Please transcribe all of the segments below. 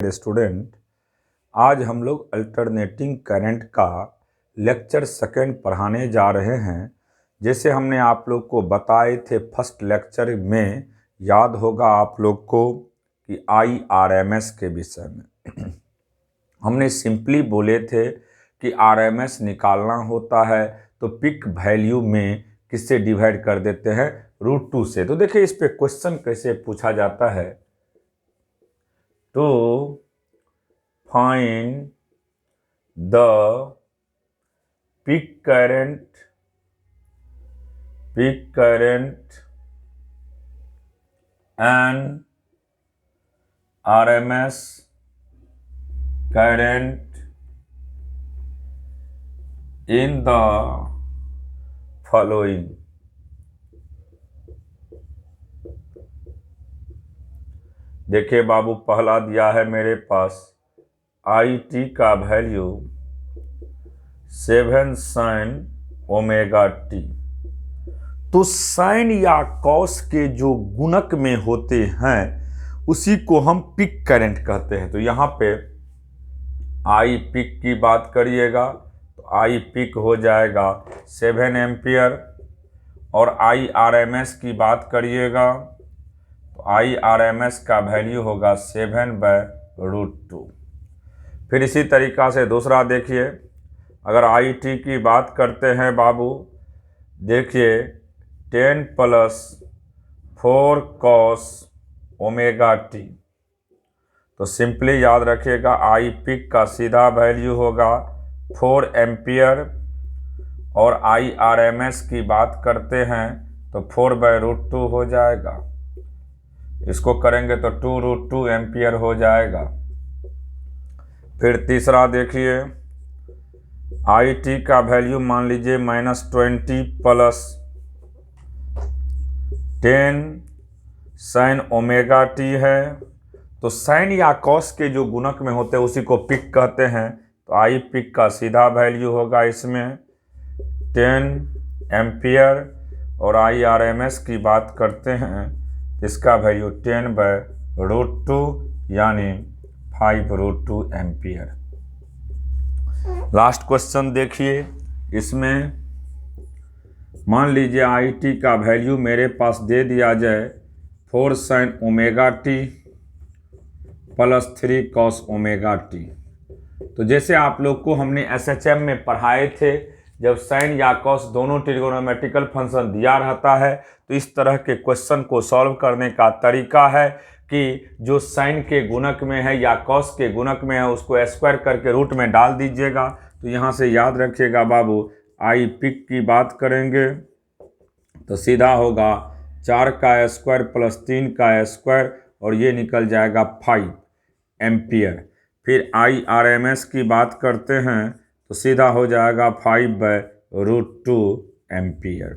Student, आज हम लोग अल्टरनेटिंग करंट का लेक्चर सेकंड पढ़ाने जा रहे हैं। जैसे हमने आप लोग को बताए थे फर्स्ट लेक्चर में, याद होगा आप लोग को कि IRMS के विषय में हमने सिंपली बोले थे कि RMS निकालना होता है तो पिक वैल्यू में किससे डिवाइड कर देते हैं, √2 से। तो देखिए इस पे क्वेश्चन कैसे पूछा जाता है। तो find the peak current and RMS current in the following। देखिए बाबू, पहला दिया है मेरे पास IT का वैल्यू 7 sin ओमेगा टी। तो साइन या कॉस के जो गुणक में होते हैं उसी को हम पिक करंट कहते हैं। तो यहाँ पे आई पिक की बात करिएगा तो आई पिक हो जाएगा 7 एम्पियर, और IRMS की बात करिएगा तो IRMS का वैल्यू होगा 7/√2। फिर इसी तरीक़ा से दूसरा देखिए, अगर IT की बात करते हैं बाबू, देखिए 10 + 4 cos ओमेगा टी। तो सिंपली याद रखिएगा आई पिक का सीधा वैल्यू होगा 4 एम्पियर, और IRMS की बात करते हैं तो 4/√2 हो जाएगा। इसको करेंगे तो 2√2 एम्पियर हो जाएगा। फिर तीसरा देखिए, IT का वैल्यू मान लीजिए -20 + 10 sin ओमेगा टी है। तो साइन या कॉस के जो गुणक में होते हैं उसी को पिक कहते हैं। तो आई पिक का सीधा वैल्यू होगा इसमें 10 एम्पियर, और IRMS की बात करते हैं इसका वैल्यू 10/√2 यानी 5√2 एम्पियर। लास्ट क्वेश्चन देखिए, इसमें मान लीजिए IT का वैल्यू मेरे पास दे दिया जाए 4 sin omega T + 3 cos omega t. तो जैसे आप लोग को हमने SHM में पढ़ाए थे, जब साइन या कॉस दोनों ट्रिगोनोमेट्रिकल फंक्शन दिया रहता है तो इस तरह के क्वेश्चन को सॉल्व करने का तरीका है कि जो साइन के गुणक में है या कॉस के गुणक में है उसको स्क्वायर करके रूट में डाल दीजिएगा। तो यहाँ से याद रखिएगा बाबू, आई पिक की बात करेंगे तो सीधा होगा 4 का स्क्वायर + 3 का स्क्वायर, और ये निकल जाएगा 5 एम्पियर। फिर IRMS की बात करते हैं तो सीधा हो जाएगा 5/√2 एम्पियर।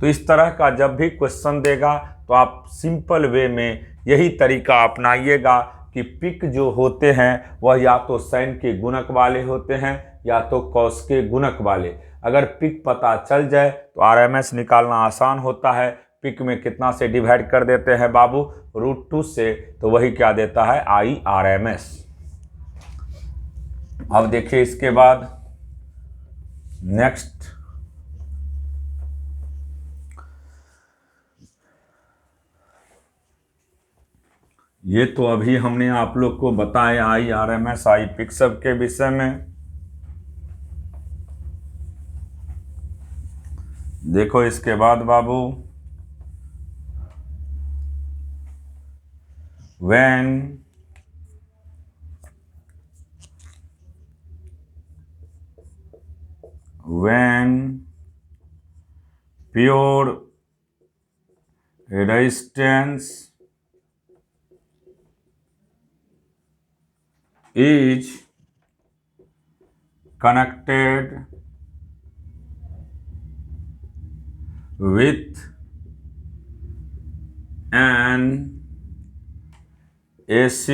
तो इस तरह का जब भी क्वेश्चन देगा तो आप सिंपल वे में यही तरीका अपनाइएगा कि पिक जो होते हैं वह या तो साइन के गुणक वाले होते हैं या तो कॉस के गुणक वाले। अगर पिक पता चल जाए तो RMS निकालना आसान होता है। पिक में कितना से डिवाइड कर देते हैं बाबू, √2 से, तो वही क्या देता है, IRMS। अब देखिए इसके बाद नेक्स्ट, ये तो अभी हमने आप लोग को बताया IRMS आई पिक सब के विषय में। देखो इसके बाद बाबू, when pure resistance is connected with an AC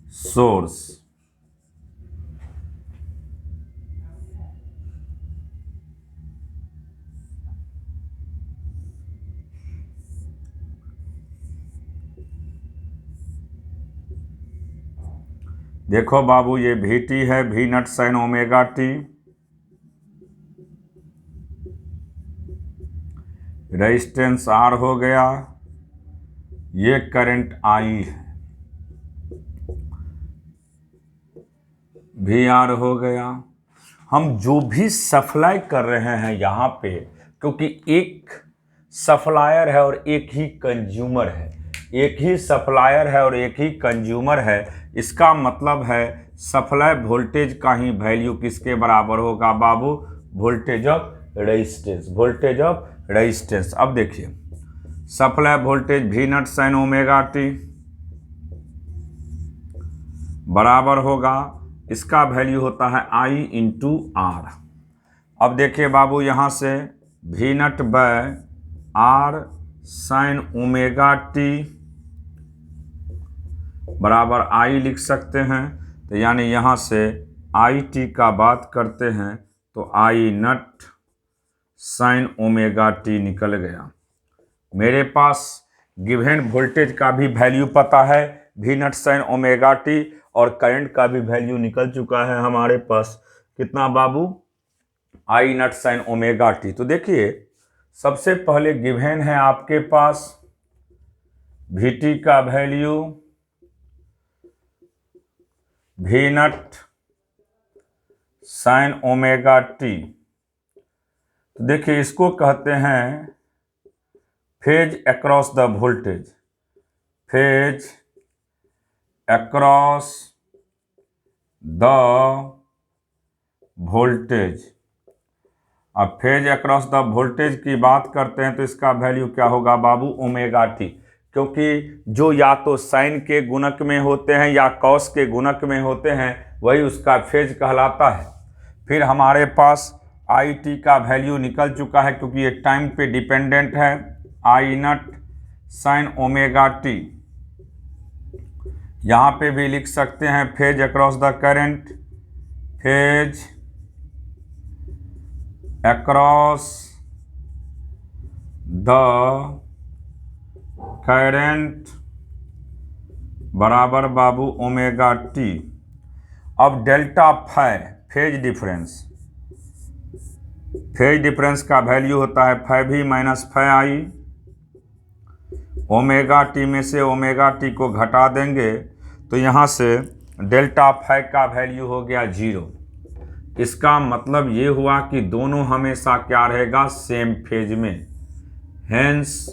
source, देखो बाबू ये वी टी है, v naught sine omega t, resistance r हो गया, ये करंट आई है, वी आर हो गया। हम जो भी सप्लाई कर रहे हैं यहाँ पे, क्योंकि एक सप्लायर है और एक ही कंज्यूमर है, एक ही सप्लायर है और एक ही कंज्यूमर है, इसका मतलब है सप्लाई वोल्टेज का ही वैल्यू किसके बराबर होगा बाबू? Voltage of resistance, voltage of resistance. अब देखिए supply voltage V naught sine omega t बराबर होगा, इसका वैल्यू होता है आई इंटू आर। अब देखिए बाबू यहाँ से v naught by r sine omega t बराबर आई लिख सकते हैं। तो यानी यहाँ से आई टी का बात करते हैं तो आई नॉट साइन ओमेगा टी निकल गया। मेरे पास गिवन वोल्टेज का भी वैल्यू पता है v naught sine omega t, और करंट का भी वैल्यू निकल चुका है हमारे पास। कितना बाबू? I naught sine omega t. तो देखिए सबसे पहले गिवन है आपके पास वी टी का value v naught sine omega t. तो देखिए इसको कहते हैं phase across the voltage, phase across the voltage. अब फेज अक्रॉस द वोल्टेज की बात करते हैं तो इसका वैल्यू क्या होगा बाबू? ओमेगा टी, क्योंकि जो या तो साइन के गुणक में होते हैं या कॉस के गुणक में होते हैं वही उसका फेज कहलाता है। फिर हमारे पास आई टी का वैल्यू निकल चुका है क्योंकि ये टाइम पे डिपेंडेंट है, I naught sine omega t. यहाँ पे भी लिख सकते हैं phase across the current, phase across the current बराबर बाबू ओमेगा टी। अब delta phi phase difference, phase difference का वैल्यू होता है फाई भी minus phi I. Omega t में से ओमेगा टी को घटा देंगे तो यहाँ से डेल्टा फाई का वैल्यू हो गया 0। इसका मतलब ये हुआ कि दोनों हमेशा क्या रहेगा? सेम फेज में। हेंस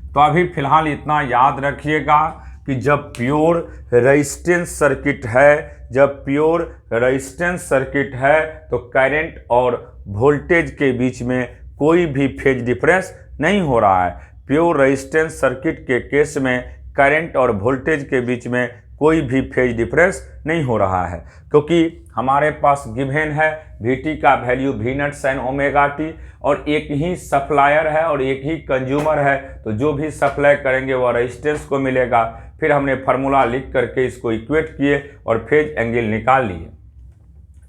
तो अभी फिलहाल इतना याद रखिएगा कि जब प्योर रेजिस्टेंस सर्किट है, जब प्योर रेजिस्टेंस सर्किट है तो करंट और वोल्टेज के बीच में कोई भी फेज डिफरेंस नहीं हो रहा है। प्योर रेजिस्टेंस सर्किट के केस में करंट और वोल्टेज के बीच में कोई भी फेज डिफरेंस नहीं हो रहा है, क्योंकि हमारे पास गिवन है वी टी का value v naught sine omega t, और एक ही सप्लायर है और एक ही कंज्यूमर है, तो जो भी सप्लाई करेंगे वह रेजिस्टेंस को मिलेगा। फिर हमने फार्मूला लिख करके इसको इक्वेट किए और फेज एंगल निकाल लिए।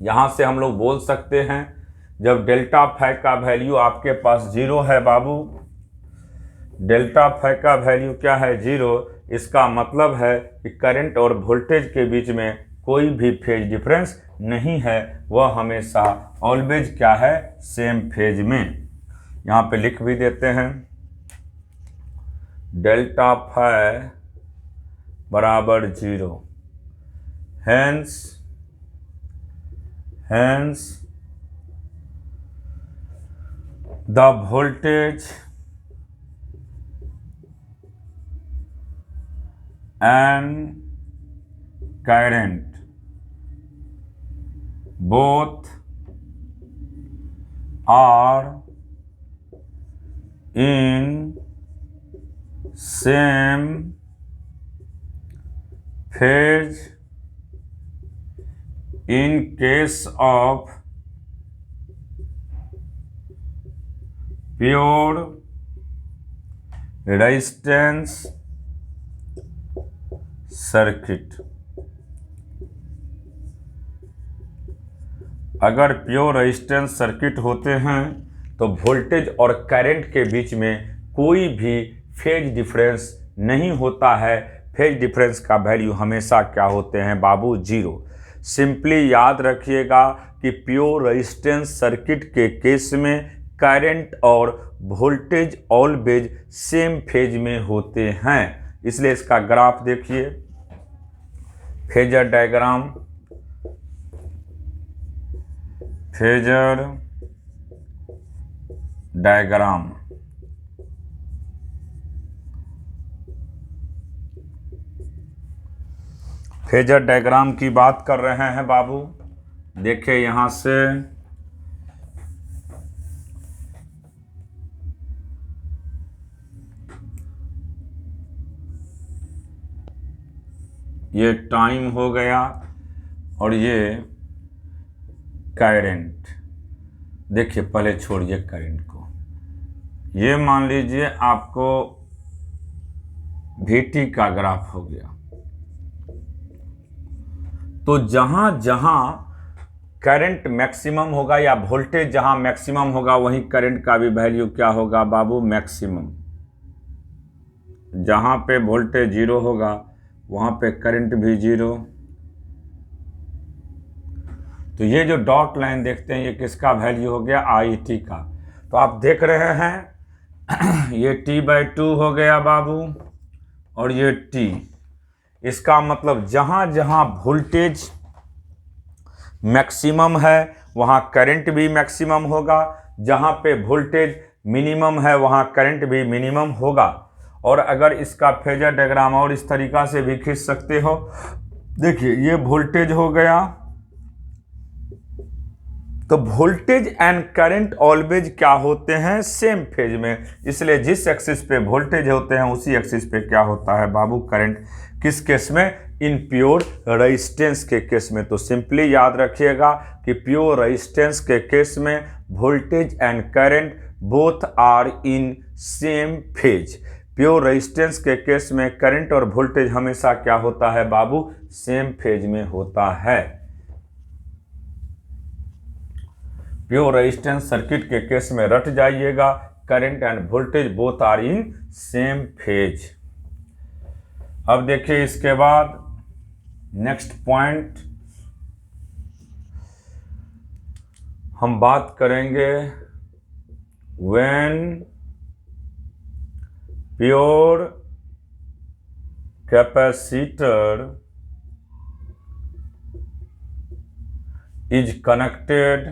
यहाँ से हम लोग बोल सकते हैं जब डेल्टा फाई का वैल्यू आपके पास 0 है बाबू, डेल्टा फाई का वैल्यू क्या है? 0। इसका मतलब है कि करंट और वोल्टेज के बीच में कोई भी फेज डिफरेंस नहीं है, वह हमेशा ऑलवेज क्या है? सेम फेज में। यहाँ पे लिख भी देते हैं डेल्टा फाई बराबर 0। Hence the voltage and current both are in same phase in case of pure resistance circuit. अगर प्योर रेजिस्टेंस सर्किट होते हैं तो वोल्टेज और करंट के बीच में कोई भी फेज डिफरेंस नहीं होता है, फेज डिफरेंस का वैल्यू हमेशा क्या होते हैं बाबू, जीरो। सिंपली याद रखिएगा कि प्योर रेजिस्टेंस सर्किट के केस में करंट और वोल्टेज ऑलवेज सेम फेज में होते हैं। इसलिए इसका ग्राफ देखिए, phasor diagram, phasor diagram. Phasor diagram की बात कर रहे हैं बाबू। देखिए यहां से ये टाइम हो गया और ये करंट। देखिए पहले छोड़िए करंट को, ये मान लीजिए आपको VT का ग्राफ हो गया। तो जहां जहां करंट मैक्सिमम होगा या वोल्टेज जहां मैक्सिमम होगा वहीं करंट का भी वैल्यू क्या होगा बाबू, मैक्सिमम। जहां पे वोल्टेज जीरो होगा वहां पे करंट भी जीरो। तो ये जो डॉट लाइन देखते हैं ये किसका वैल्यू हो गया, IT का। तो आप देख रहे हैं ये T/2 हो गया बाबू और ये T। इसका मतलब जहां जहां वोल्टेज मैक्सिमम है वहां करंट भी मैक्सिमम होगा, जहां पे वोल्टेज मिनिमम है वहां करंट भी मिनिमम होगा। और अगर इसका फेजर डायग्राम और इस तरीका से भी खींच सकते हो, देखिए ये वोल्टेज हो गया। तो वोल्टेज एंड करंट ऑलवेज क्या होते हैं, सेम फेज में। इसलिए जिस एक्सिस पे वोल्टेज होते हैं उसी एक्सिस पे क्या होता है बाबू, करंट। किस केस में, इन प्योर रेजिस्टेंस के केस में। तो सिंपली याद रखिएगा कि प्योर रेजिस्टेंस के केस में voltage and current both are in same phase. Pure resistance के केस में करंट और वोल्टेज हमेशा क्या होता है बाबू, सेम फेज में होता है। प्योर रेजिस्टेंस सर्किट के केस में रट जाइएगा, current and voltage both are in same phase. अब देखिए इसके बाद नेक्स्ट पॉइंट हम बात करेंगे, when pure capacitor is connected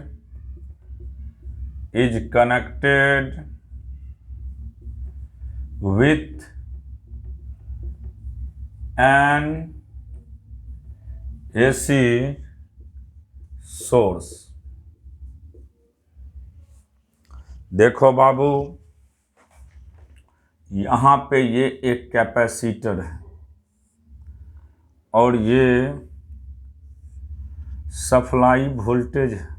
with an AC source। देखो बाबू यहाँ पे ये एक कैपेसिटर है और ये सप्लाई वोल्टेज है।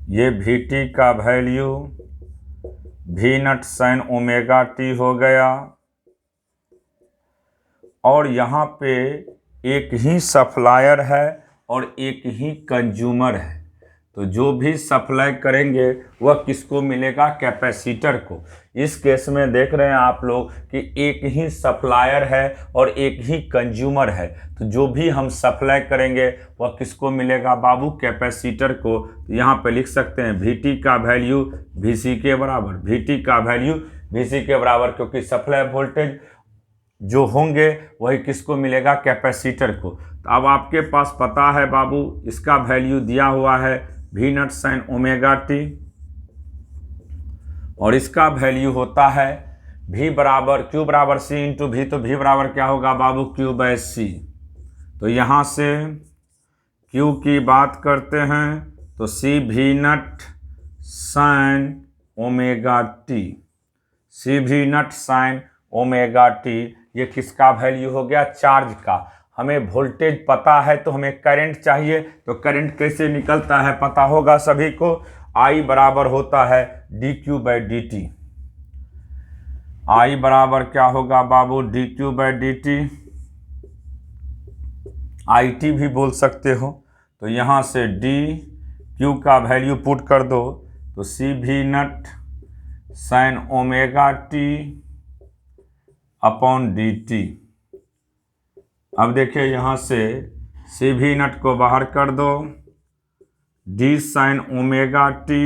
ये VT का value V0 sin omega T हो गया और यहाँ पे एक ही सप्लायर है और एक ही कंज्यूमर है। तो जो भी सप्लाई करेंगे वह किसको मिलेगा, कैपेसिटर को। इस केस में देख रहे हैं आप लोग कि एक ही सप्लायर है और एक ही कंज्यूमर है। तो जो भी हम सप्लाई करेंगे वह किसको मिलेगा बाबू, कैपेसिटर को। तो यहाँ पे लिख सकते हैं VT का वैल्यू VC के बराबर, VT का वैल्यू VC के बराबर, क्योंकि सप्लाई वोल्टेज जो होंगे वही किसको मिलेगा, कैपेसिटर को। तो अब आपके पास पता है बाबू, इसका वैल्यू दिया हुआ है V0 sin ओमेगा T और इसका वैल्यू होता है V बराबर Q बराबर C इंटू V। तो V बराबर क्या होगा बाबू, Q/C। तो यहाँ से Q की बात करते हैं तो C V0 sin omega T, C V0 sin omega T। ये किसका वैल्यू हो गया, चार्ज का। हमें वोल्टेज पता है तो हमें करंट चाहिए, तो करंट कैसे निकलता है पता होगा सभी को। I बराबर होता है dQ/dt। I बराबर क्या होगा बाबू, dQ/dt। IT भी बोल सकते हो। तो यहाँ से dQ का वैल्यू पुट कर दो तो C V0 sin omega T upon D T. अब देखिए यहाँ से सी भी नट को बाहर कर दो, D sine omega T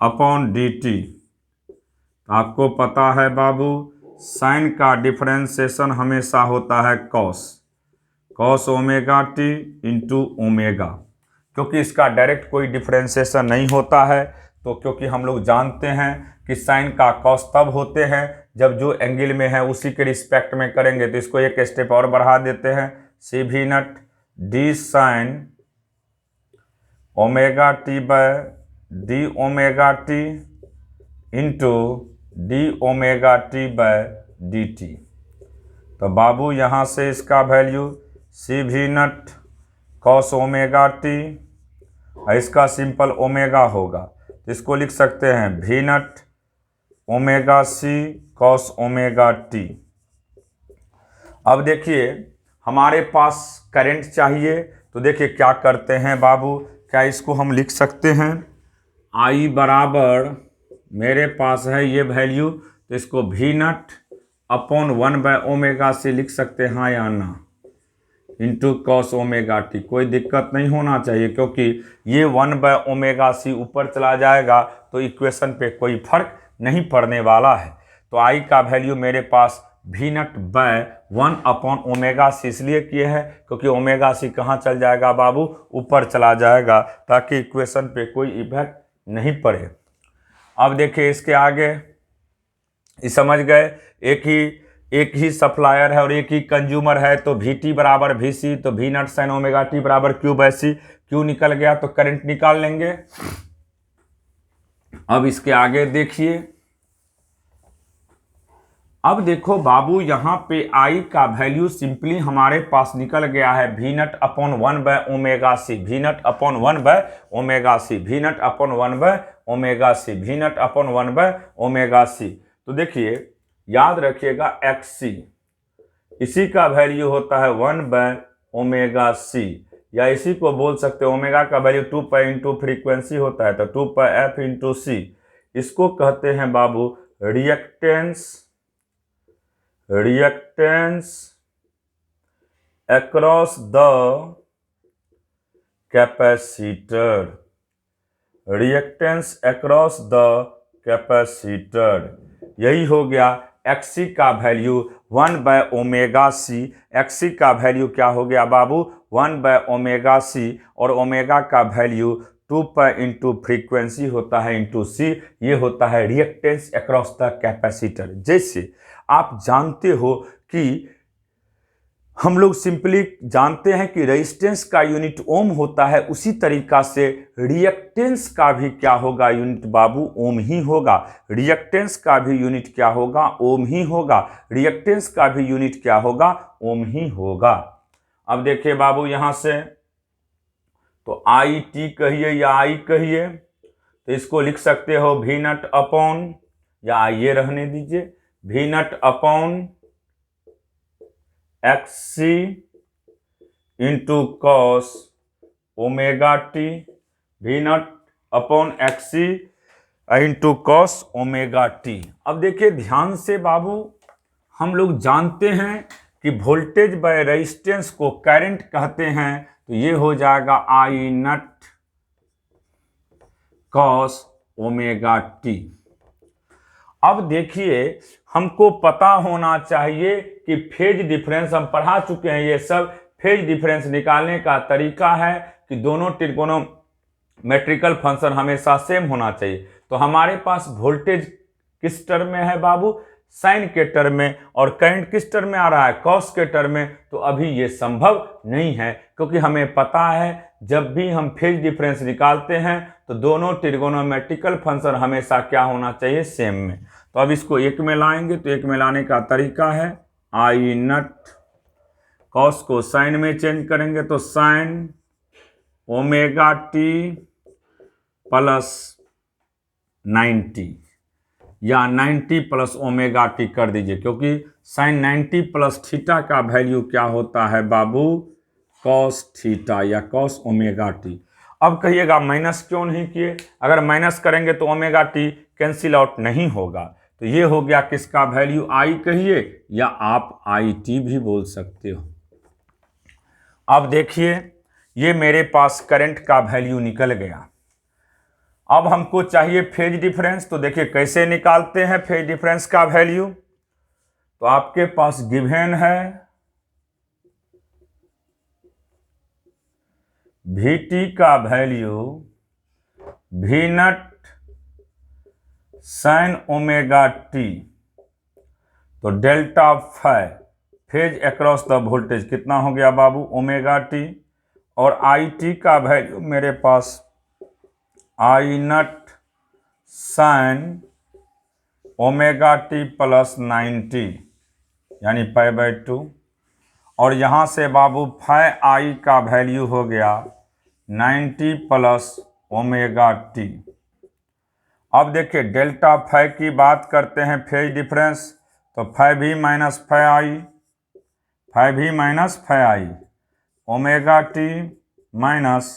upon D T. आपको पता है बाबू, साइन का डिफरेंशिएशन हमेशा होता है cos omega t into omega. क्योंकि इसका डायरेक्ट कोई डिफरेंशिएशन नहीं होता है, तो क्योंकि हम लोग जानते हैं कि साइन का कॉस तब होते हैं जब जो एंगल में है उसी के रिस्पेक्ट में करेंगे। तो इसको एक स्टेप और बढ़ा देते हैं, C V naught d sine omega t by d omega t into d omega t by d t. तो बाबू यहाँ से इसका value C V naught cos omega t, इसका सिंपल ओमेगा होगा, तो इसको लिख सकते हैं V naught omega C cos omega t. अब देखिए हमारे पास करंट चाहिए, तो देखिए क्या करते हैं बाबू, क्या इसको हम लिख सकते हैं आई बराबर, मेरे पास है ये वैल्यू, तो इसको भी नट अपॉन 1/ओमेगा सी लिख सकते हैं, हाँ या ना, इंटू कॉस ओमेगा टी। कोई दिक्कत नहीं होना चाहिए, क्योंकि ये 1/ओमेगा सी ऊपर चला जाएगा तो इक्वेशन पे कोई फर्क नहीं पड़ने वाला है। तो आई का वैल्यू मेरे पास भी नट बाय 1/ओमेगा सी इसलिए किए हैं क्योंकि ओमेगा सी कहाँ चल जाएगा बाबू, ऊपर चला जाएगा, ताकि इक्वेशन पे कोई इफेक्ट नहीं पड़े। अब देखिए इसके आगे, ये समझ गए, एक ही सप्लायर है और एक ही कंज्यूमर है, तो भी टी बराबर भी सी, तो भी नट साइन ओमेगा टी बराबर क्यू बाय सी। क्यू निकल गया तो करंट निकाल लेंगे। अब इसके आगे देखिए, अब देखो बाबू यहाँ पे आई का वैल्यू सिंपली हमारे पास निकल गया है भी नट अपॉन 1/ओमेगा सी, भी नट अपॉन 1/ओमेगा सी, भी नट अपॉन 1/ओमेगा सी, भी नट अपॉन 1/ओमेगा सी। तो देखिए याद रखिएगा एक्स सी, इसी का वैल्यू होता है 1/ओमेगा सी, या इसी को बोल सकते हैं ओमेगा का वैल्यू 2π इंटू फ्रीक्वेंसी होता है, तो 2πf इंटू सी। इसको कहते हैं बाबू reactance across the capacitor, reactance across the capacitor. यही हो गया एक्सी का वैल्यू 1/ओमेगा सी। एक्सी का वैल्यू क्या हो गया बाबू, 1/ओमेगा सी, और ओमेगा का वैल्यू 2π इंटू फ्रीक्वेंसी होता है इंटू सी, ये होता है रिएक्टेंस अक्रॉस द कैपेसिटर। जैसे आप जानते हो कि हम लोग सिंपली जानते हैं कि रेजिस्टेंस का यूनिट ओम होता है, उसी तरीका से रिएक्टेंस का भी क्या होगा यूनिट बाबू, ओम ही होगा। रिएक्टेंस का भी यूनिट क्या होगा, ओम ही होगा। रिएक्टेंस का भी यूनिट क्या होगा, ओम ही होगा। अब देखिए बाबू यहाँ से, तो आई टी कहिए या आई कहिए, तो इसको लिख सकते हो भी नट अपॉन, या आइए रहने दीजिए, भी नट अपॉन एक्स सी इंटू कॉस ओमेगा टी, भी नट अपॉन एक्स सी इंटू कॉस ओमेगा टी। अब देखिए ध्यान से बाबू, हम लोग जानते हैं कि वोल्टेज बाय रेजिस्टेंस को करंट कहते हैं, तो ये हो जाएगा आई नट कॉस ओमेगा टी। अब देखिए हमको पता होना चाहिए कि फेज डिफरेंस, हम पढ़ा चुके हैं ये सब, फेज डिफरेंस निकालने का तरीका है कि दोनों ट्रिगोनोमेट्रिकल फंक्शन हमेशा सेम होना चाहिए। तो हमारे पास वोल्टेज किस टर्म में है बाबू, साइन के टर्म में, और करंट किस टर्म में आ रहा है, कॉस के टर्म में। तो अभी ये संभव नहीं है, क्योंकि हमें पता है जब भी हम फेज डिफरेंस निकालते हैं तो दोनों ट्रिगोनोमेट्रिकल फंक्शन हमेशा क्या होना चाहिए, सेम में। तो अब इसको एक में लाएंगे, तो एक में लाने का तरीका है आई नट, कॉस को साइन में चेंज करेंगे तो साइन ओमेगा टी प्लस 90, या 90 प्लस ओमेगा टी कर दीजिए, क्योंकि साइन 90 प्लस थीटा का वैल्यू क्या होता है बाबू, कॉस थीटा या कॉस ओमेगा टी। अब कहिएगा माइनस क्यों नहीं किए, अगर माइनस करेंगे तो ओमेगा टी कैंसिल आउट नहीं होगा, तो ये हो गया किसका वैल्यू, आई कहिए या आप आई टी भी बोल सकते हो। अब देखिए ये मेरे पास करंट का वैल्यू निकल गया। अब हमको चाहिए फेज डिफरेंस, तो देखिए कैसे निकालते हैं फेज डिफरेंस का वैल्यू। तो आपके पास गिवन है Vt का value V naught sine omega t, तो delta phi phase across the voltage कितना हो गया बाबू, ओमेगा टी। और आई टी का वैल्यू मेरे पास आई नट साइन ओमेगा टी प्लस 90 यानी π/2। और यहाँ से बाबू फाई आई का वैल्यू हो गया 90 प्लस ओमेगा टी। अब देखिए डेल्टा फाई की बात करते हैं फेज डिफरेंस, तो फाई भी माइनस फाई आई, फाई भी minus phi I, omega t minus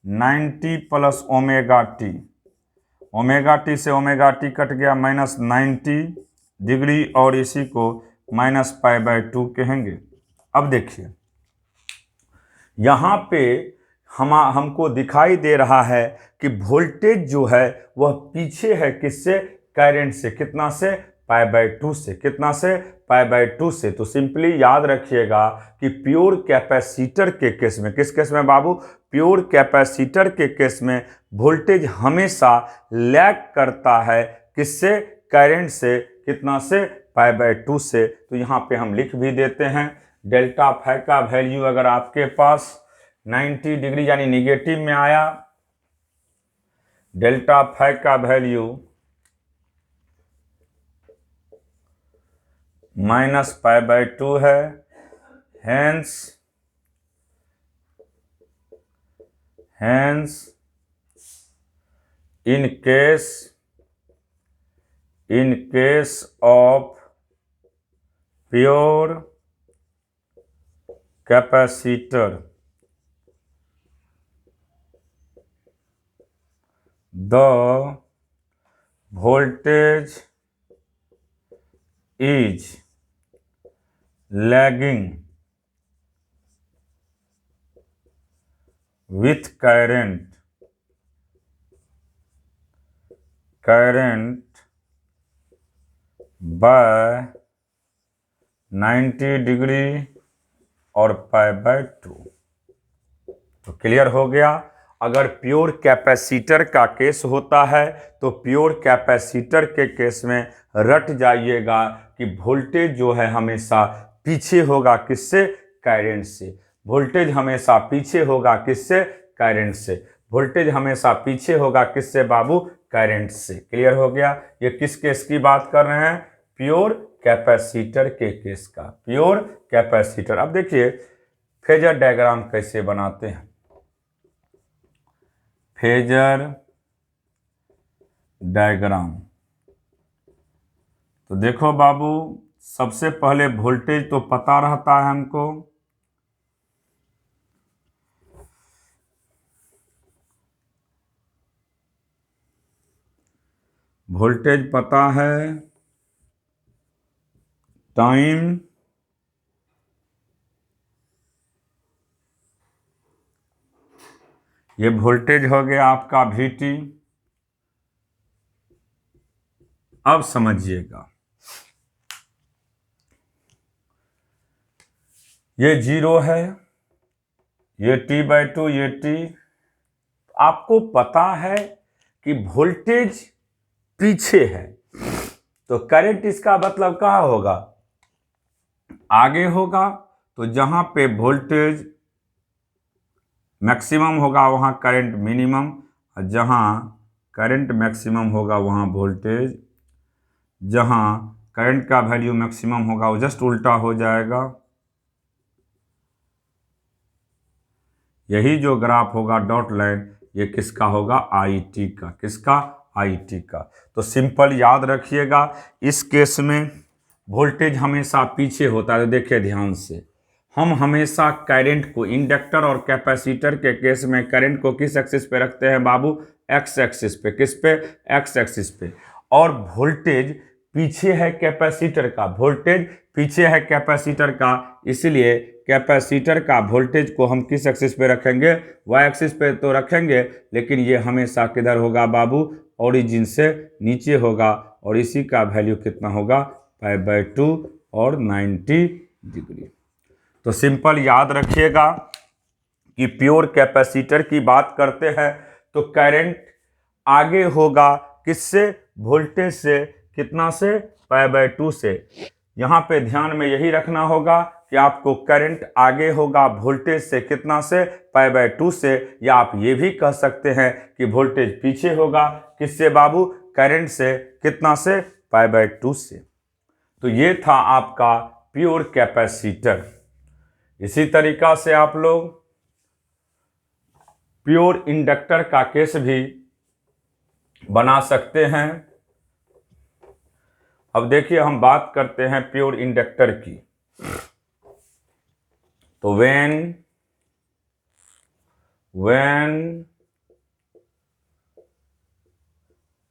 90 plus omega t, omega t से ओमेगा टी कट गया माइनस 90 डिग्री और इसी को माइनस π/2 कहेंगे। अब देखिए यहाँ पे हमको दिखाई दे रहा है कि वोल्टेज जो है वह पीछे है किससे, करंट से। कितना से, π/2 से। कितना से, π/2 से। तो सिंपली याद रखिएगा कि प्योर कैपेसिटर के केस में, किस केस में बाबू, प्योर कैपेसिटर के केस में वोल्टेज हमेशा लैग करता है किससे, करंट से। कितना से, π/2 से। तो यहाँ पे हम लिख भी देते हैं डेल्टा फाई का वैल्यू अगर आपके पास 90 डिग्री यानी निगेटिव में आया, डेल्टा फाई का वैल्यू माइनस π/2 है। Hence in case of pure capacitor, the voltage is lagging with current by 90 degree और π/2। तो क्लियर हो गया। अगर प्योर कैपेसिटर का केस होता है तो प्योर कैपेसिटर के केस में रट जाइएगा कि वोल्टेज जो है हमेशा पीछे होगा किससे, करंट से। वोल्टेज हमेशा पीछे होगा किससे, करंट से। वोल्टेज हमेशा पीछे होगा किससे बाबू, करंट से। क्लियर हो गया। ये किस केस की बात कर रहे हैं, प्योर कैपेसिटर के केस का, प्योर कैपेसिटर। अब देखिए फेजर डायग्राम कैसे बनाते हैं। फेजर डायग्राम, तो देखो बाबू सबसे पहले वोल्टेज तो पता रहता है हमको, वोल्टेज पता है, टाइम ये वोल्टेज हो गया आपका Vt। अब समझिएगा ये 0 है, ये T/2, ये T। आपको पता है कि वोल्टेज पीछे है तो करंट इसका मतलब कहाँ होगा, आगे होगा। तो जहां पे वोल्टेज मैक्सिमम होगा वहां करंट मिनिमम, और जहां करंट मैक्सिमम होगा वहां वोल्टेज, जहां करंट का वैल्यू मैक्सिमम होगा वो जस्ट उल्टा हो जाएगा। यही जो ग्राफ होगा डॉट लाइन ये किसका होगा, आई टी का। किसका, आई टी का। तो सिंपल याद रखिएगा इस केस में वोल्टेज हमेशा पीछे होता है। तो देखिए ध्यान से, हम हमेशा करंट को, इंडक्टर और कैपेसिटर के केस में करंट को किस एक्सिस पे रखते हैं बाबू, एक्स एक्सिस पे। किस पे, एक्स एक्सिस पे। और वोल्टेज पीछे है कैपेसिटर का, वोल्टेज पीछे है कैपेसिटर का, इसलिए कैपेसिटर का वोल्टेज को हम किस एक्सिस पे रखेंगे, वाई एक्सिस पे तो रखेंगे, लेकिन ये हमेशा किधर होगा बाबू, ओरिजिन से नीचे होगा, और इसी का वैल्यू कितना होगा, π/2 और 90 डिग्री। तो सिंपल याद रखिएगा कि प्योर कैपेसिटर की बात करते हैं तो करंट आगे होगा किससे, वोल्टेज से, कितना से, π/2 से। यहाँ पे ध्यान में यही रखना होगा कि आपको करंट आगे होगा वोल्टेज से, कितना से, π/2 से, या आप ये भी कह सकते हैं कि वोल्टेज पीछे होगा किससे बाबू, करंट से, कितना से, π/2 से। तो ये था आपका प्योर कैपेसिटर। इसी तरीका से आप लोग प्योर इंडक्टर का केस भी बना सकते हैं। अब देखिए हम बात करते हैं प्योर इंडक्टर की। तो when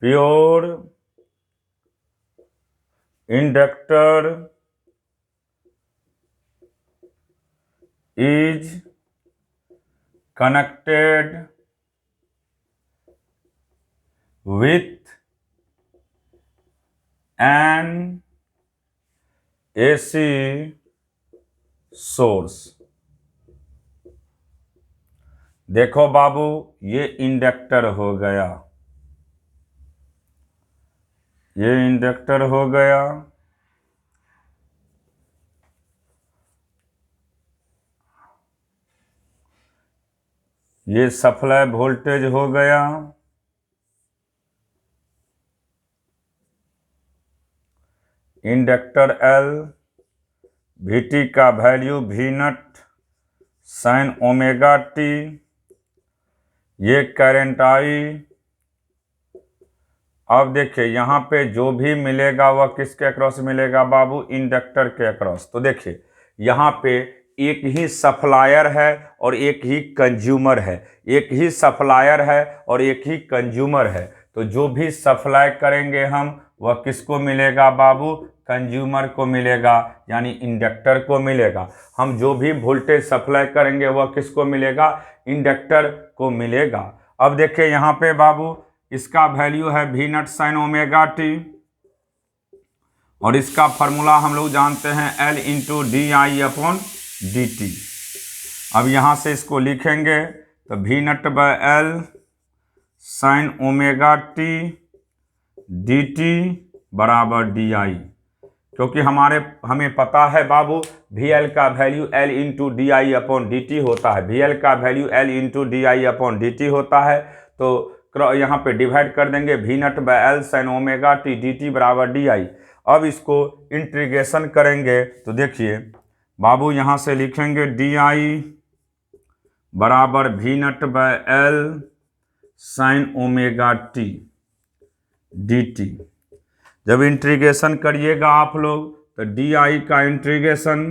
pure inductor is connected with an AC source। देखो बाबू ये इंडक्टर हो गया, ये इंडक्टर हो गया, ये सप्लाई वोल्टेज हो गया, इंडक्टर L, Vt का value V0 sin omega t, ये करंट आई। अब देखिए यहाँ पे जो भी मिलेगा वह किसके अक्रॉस मिलेगा बाबू, इंडक्टर के अक्रॉस। तो देखिए यहाँ पे एक ही सप्लायर है और एक ही कंज्यूमर है, एक ही सप्लायर है और एक ही कंज्यूमर है। तो जो भी सप्लाई करेंगे हम वह किसको मिलेगा बाबू, कंज्यूमर को मिलेगा, यानी इंडक्टर को मिलेगा। हम जो भी वोल्टेज सप्लाई करेंगे वह किसको मिलेगा, इंडक्टर को मिलेगा। अब देखिए यहाँ पे बाबू इसका वैल्यू है V0 sin ओमेगा t, और इसका फार्मूला हम लोग जानते हैं L इंटू di/dt। अब यहाँ से इसको लिखेंगे तो V0/L sin omega t dt बराबर di, क्योंकि हमें पता है बाबू VL का वैल्यू L इंटू di/dt होता है, VL का वैल्यू L इंटू di/dt होता है। तो यहाँ पे डिवाइड कर देंगे V0/L sin omega t dt बराबर di। अब इसको इंटीग्रेशन करेंगे तो देखिए बाबू यहाँ से लिखेंगे di बराबर V0/L sin omega t dt। जब इंटीग्रेशन करिएगा आप लोग तो di का इंटीग्रेशन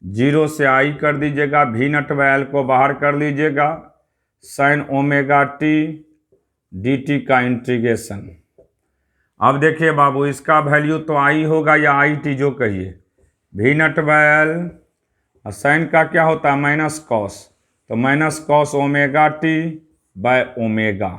0 से i कर दीजिएगा, V0/L को बाहर कर लीजिएगा, sin ओमेगा t dt का इंटीग्रेशन। अब देखिए बाबू इसका वैल्यू तो i होगा या it जो कहिए, V0/L और साइन का क्या होता है माइनस कॉस, तो minus cos omega t by omega.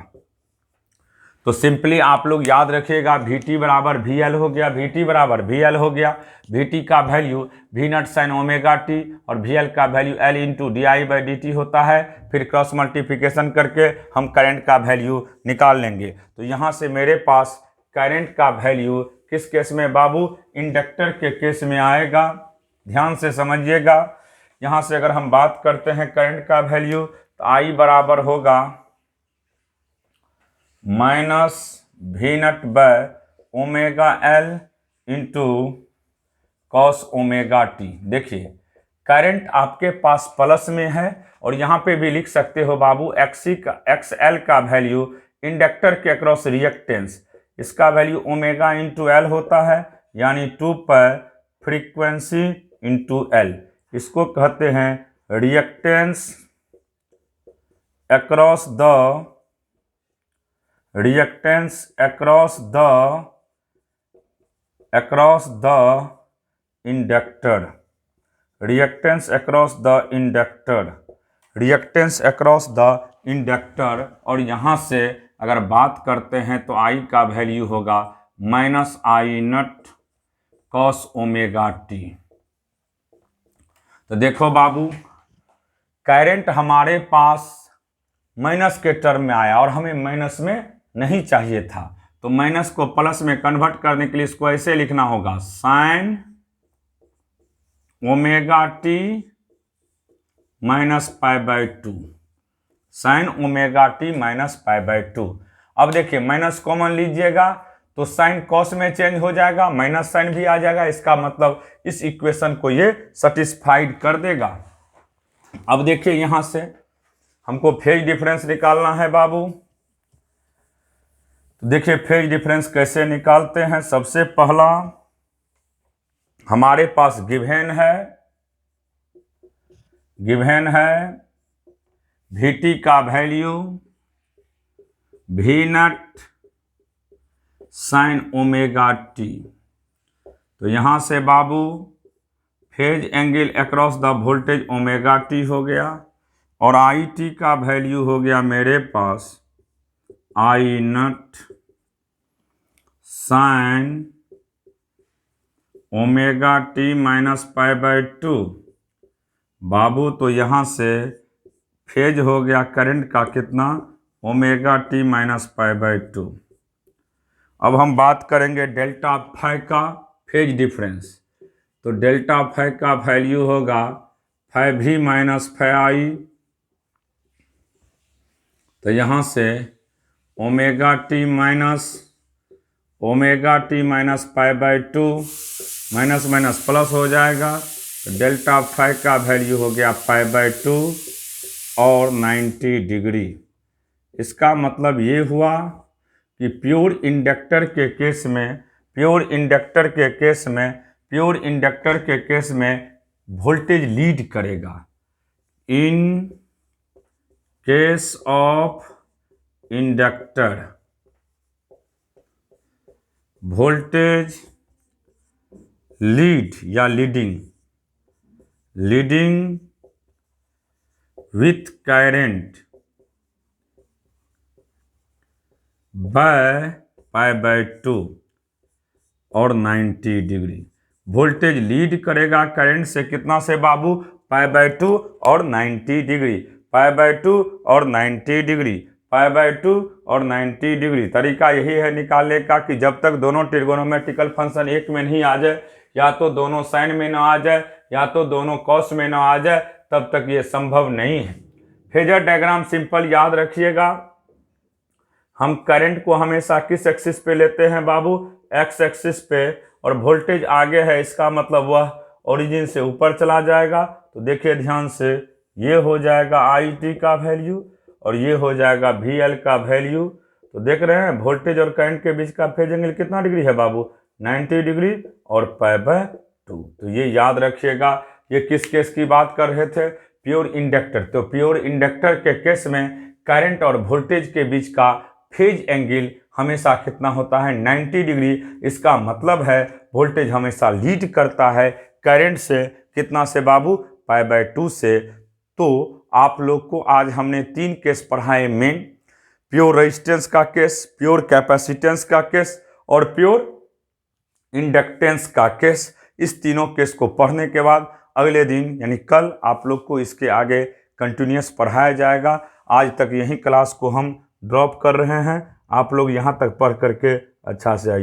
तो सिंपली आप लोग याद रखिएगा Vt बराबर VL हो गया, Vt बराबर VL हो गया। Vt का value V0 sin omega t और VL का वैल्यू L इंटू di/dt होता है। फिर क्रॉस मल्टीप्लिकेशन करके हम करंट का वैल्यू निकाल लेंगे। तो यहाँ से मेरे पास करंट का वैल्यू किस केस में बाबू, इंडक्टर के केस में आएगा। ध्यान से समझिएगा। यहाँ से अगर हम बात करते हैं करंट का वैल्यू तो I बराबर होगा माइनस V0/ओमेगा L into cos omega t। देखिए करंट आपके पास प्लस में है और यहाँ पे भी लिख सकते हो बाबू XL का वैल्यू इंडक्टर के अक्रॉस रिएक्टेंस, इसका वैल्यू ओमेगा इंटू L होता है, यानी 2 फ्रीक्वेंसी इंटू L। इसको कहते हैं reactance across the across the inductor, reactance across the inductor, reactance across the inductor। और यहाँ से अगर बात करते हैं तो I का वैल्यू होगा -I0 cos ओमेगा टी। तो देखो बाबू, करंट हमारे पास माइनस के टर्म में आया और हमें माइनस में नहीं चाहिए था, तो माइनस को प्लस में कन्वर्ट करने के लिए इसको ऐसे लिखना होगा, sign omega t minus pi by to, sign omega t minus pi by two. अब देखिए माइनस कॉमन लीजिएगा तो साइन कॉस में चेंज हो जाएगा, माइनस साइन भी आ जाएगा, इसका मतलब इस इक्वेशन को ये सेटिस्फाइड कर देगा। अब देखिए यहां से हमको फेज डिफरेंस निकालना है बाबू। तो देखिए फेज डिफरेंस कैसे निकालते हैं। सबसे पहला हमारे पास गिवन है Vt का value V0 sine omega t. तो यहां से बाबू phase angle across the voltage omega t हो गया और आई टी का वैल्यू हो गया मेरे पास I0 sine omega t minus pi by two. बाबू तो यहाँ से फेज हो गया करंट का कितना, omega t minus pi by two. अब हम बात करेंगे डेल्टा फाई का फेज डिफरेंस। तो डेल्टा फाई का वैल्यू होगा फाई भी माइनस फाई आई। तो यहाँ से omega t minus pi by two minus minus plus हो जाएगा। तो डेल्टा फाई का वैल्यू हो गया पाई बाई टू और 90 डिग्री। इसका मतलब ये हुआ कि प्योर इंडक्टर के केस में वोल्टेज लीड करेगा। In case of inductor voltage lead या leading with current by pi by two और 90 डिग्री। वोल्टेज लीड करेगा करंट से कितना से बाबू, पाई बाई टू और 90 डिग्री, पाई बाई टू और 90 डिग्री, पाई बाई टू और 90 डिग्री। तरीका यही है निकालने का कि जब तक दोनों ट्रिगोनोमेट्रिकल फंक्शन एक में नहीं आ जाए, या तो दोनों साइन में ना आ जाए या तो दोनों कॉस में ना आ जाए, तब तक ये संभव नहीं है। फेजर डायग्राम सिंपल याद रखिएगा। हम करंट को हमेशा किस एक्सिस पे लेते हैं बाबू, एक्स एक्सिस पे, और वोल्टेज आगे है, इसका मतलब वह ओरिजिन से ऊपर चला जाएगा। तो देखिए ध्यान से, ये हो जाएगा आई टी का वैल्यू और ये हो जाएगा वी एल का वैल्यू। तो देख रहे हैं वोल्टेज और करंट के बीच का फेज एंगल कितना डिग्री है बाबू, 90 डिग्री और पाई बाई टू। तो ये याद रखिएगा। ये किस केस की बात कर रहे थे, प्योर इंडक्टर। तो प्योर इंडक्टर के केस में करंट और वोल्टेज के बीच का फेज एंगल हमेशा कितना होता है, 90 डिग्री। इसका मतलब है वोल्टेज हमेशा लीड करता है करंट से, कितना से बाबू, पाई बाई टू से। तो आप लोग को आज हमने 3 केस पढ़ाए मेन, प्योर रेजिस्टेंस का केस, प्योर कैपेसिटेंस का केस और प्योर इंडक्टेंस का केस। इस तीनों केस को पढ़ने के बाद अगले दिन यानी कल आप लोग को इसके आगे कंटिन्यूस पढ़ाया जाएगा। आज तक यही क्लास को हम ड्रॉप कर रहे हैं, आप लोग यहाँ तक पढ़ करके अच्छा से आइए।